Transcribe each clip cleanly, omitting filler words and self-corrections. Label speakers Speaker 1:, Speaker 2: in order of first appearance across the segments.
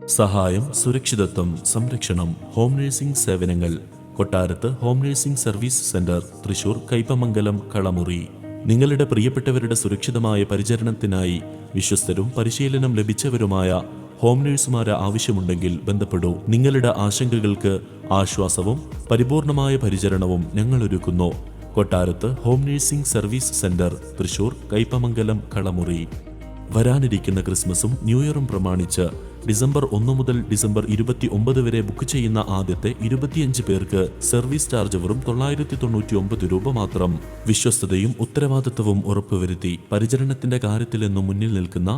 Speaker 1: സഹായം, സുരക്ഷിതത്വം, സംരക്ഷണം, ഹോം നഴ്സിംഗ് സേവനങ്ങൾ. Kottarath home nursing service centre, Thrissur Kaipamangalam, Kalamuri. നിങ്ങളുടെ പ്രിയപ്പെട്ടവരുടെ സുരക്ഷിതമായ പരിചരണത്തിനായി വിശ്വസ്തരും പരിശീലനം ലഭിച്ചവരുമായ ഹോം നഴ്സുമാരെ ആവശ്യമുണ്ടെങ്കിൽ ബന്ധപ്പെടൂ. നിങ്ങളുടെ ആശങ്കകൾക്ക് ആശ്വാസവും പരിപൂർണമായ പരിചരണവും ഞങ്ങൾ ഒരുക്കുന്നു. Kottarath home nursing service centre, Thrissur Kaipamangalam, Kalamuri. വരാനിരിക്കുന്ന ക്രിസ്മസും ന്യൂ ഇയറും പ്രമാണിച്ച് ഡിസംബർ 1 മുതൽ ഡിസംബർ 29 വരെ ബുക്ക് ചെയ്യുന്ന ആദ്യത്തെ 25 പേർക്ക് സർവീസ് ചാർജ് വെറും 999 രൂപ മാത്രം. വിശ്വസ്തതയും ഉത്തരവാദിത്വവും ഉറപ്പുവരുത്തി പരിചരണത്തിന്റെ കാര്യത്തിലെന്നും മുന്നിൽ നിൽക്കുന്ന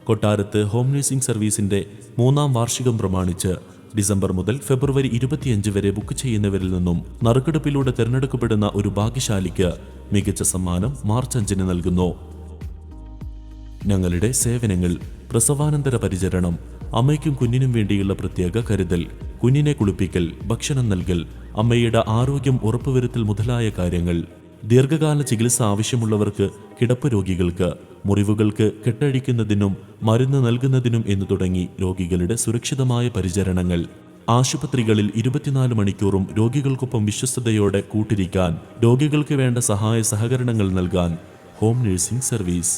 Speaker 1: കൊട്ടാരത്ത് ഹോം നഴ്സിംഗ് സർവീസിന്റെ 3ാം വാർഷികം പ്രമാണിച്ച് ഡിസംബർ മുതൽ ഫെബ്രുവരി 25 വരെ ബുക്ക് ചെയ്യുന്നവരിൽ നിന്നും നറുക്കെടുപ്പിലൂടെ തിരഞ്ഞെടുക്കപ്പെടുന്ന ഒരു ഭാഗ്യശാലിക്ക് മികച്ച സമ്മാനം മാർച്ച് 5-ന് നൽകുന്നു. ഞങ്ങളുടെ സേവനങ്ങൾ: പ്രസവാനന്തര പരിചരണം, അമ്മയ്ക്കും കുഞ്ഞിനും വേണ്ടിയുള്ള പ്രത്യേക കരുതൽ, കുഞ്ഞിനെ കുളിപ്പിക്കൽ, ഭക്ഷണം നൽകൽ, അമ്മയുടെ ആരോഗ്യം ഉറപ്പുവരുത്തൽ മുതലായ കാര്യങ്ങൾ, ദീർഘകാല ചികിത്സ ആവശ്യമുള്ളവർക്ക്, കിടപ്പ് രോഗികൾക്ക്, മുറിവുകൾക്ക് കെട്ടഴിക്കുന്നതിനും മരുന്ന് നൽകുന്നതിനും എന്നു തുടങ്ങി രോഗികളുടെ സുരക്ഷിതമായ പരിചരണങ്ങൾ. ആശുപത്രികളിൽ 24 മണിക്കൂറും രോഗികൾക്കൊപ്പം വിശ്വസ്തയോടെ കൂട്ടിരിക്കാൻ, രോഗികൾക്ക് വേണ്ട സഹായ സഹകരണങ്ങൾ നൽകാൻ ഹോം നഴ്സിംഗ് സർവീസ്.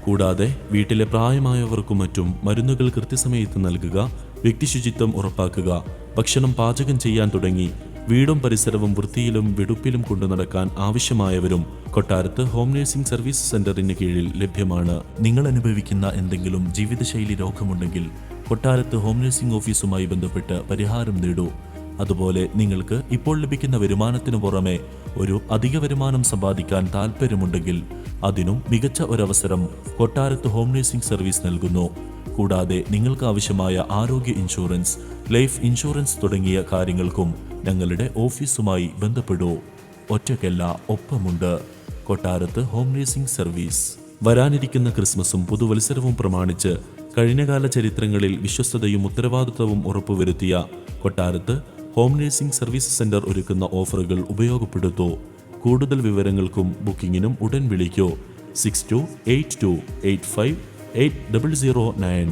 Speaker 1: കൂടാതെ വീട്ടിലെ പ്രായമായവർക്കും മറ്റും മരുന്നുകൾ കൃത്യസമയത്ത് നൽകുക, വ്യക്തിശുചിത്വം ഉറപ്പാക്കുക, ഭക്ഷണം പാചകം ചെയ്യാൻ തുടങ്ങി വീടും പരിസരവും വൃത്തിയിലും വെടുപ്പിലും കൊണ്ടു നടക്കാൻ ആവശ്യമായവരും കൊട്ടാരത്ത് ഹോം നഴ്സിംഗ് സർവീസ് സെന്ററിന് കീഴിൽ ലഭ്യമാണ്. നിങ്ങൾ അനുഭവിക്കുന്ന എന്തെങ്കിലും ജീവിതശൈലി രോഗമുണ്ടെങ്കിൽ കൊട്ടാരത്ത് ഹോം നഴ്സിംഗ് ഓഫീസുമായി ബന്ധപ്പെട്ട് പരിഹാരം നേടൂ. അതുപോലെ നിങ്ങൾക്ക് ഇപ്പോൾ ലഭിക്കുന്ന വരുമാനത്തിനു പുറമെ ഒരു അധിക വരുമാനം സമ്പാദിക്കാൻ താൽപ്പര്യമുണ്ടെങ്കിൽ അതിനും മികച്ച ഒരവസരം കൊട്ടാരത്ത് ഹോം നഴ്സിംഗ് സർവീസ് നൽകുന്നു. കൂടാതെ നിങ്ങൾക്ക് ആവശ്യമായ ആരോഗ്യ ഇൻഷുറൻസ്, ലൈഫ് ഇൻഷുറൻസ് തുടങ്ങിയ കാര്യങ്ങൾക്കും ഞങ്ങളുടെ ഓഫീസുമായി ബന്ധപ്പെടൂ. ഒറ്റയ്ക്കല്ല, ഒപ്പമുണ്ട്. Kottarath home nursing service. വരാനിരിക്കുന്ന ക്രിസ്മസും പുതുവത്സരവും പ്രമാണിച്ച് കഴിഞ്ഞകാല ചരിത്രങ്ങളിൽ വിശ്വസ്തതയും ഉത്തരവാദിത്വവും ഉറപ്പുവരുത്തിയ Kottarath home nursing service centre ഒരുക്കുന്ന ഓഫറുകൾ ഉപയോഗപ്പെടുത്തൂ. കൂടുതൽ വിവരങ്ങൾക്കും ബുക്കിംഗിനും ഉടൻ വിളിക്കൂ. 6282858009.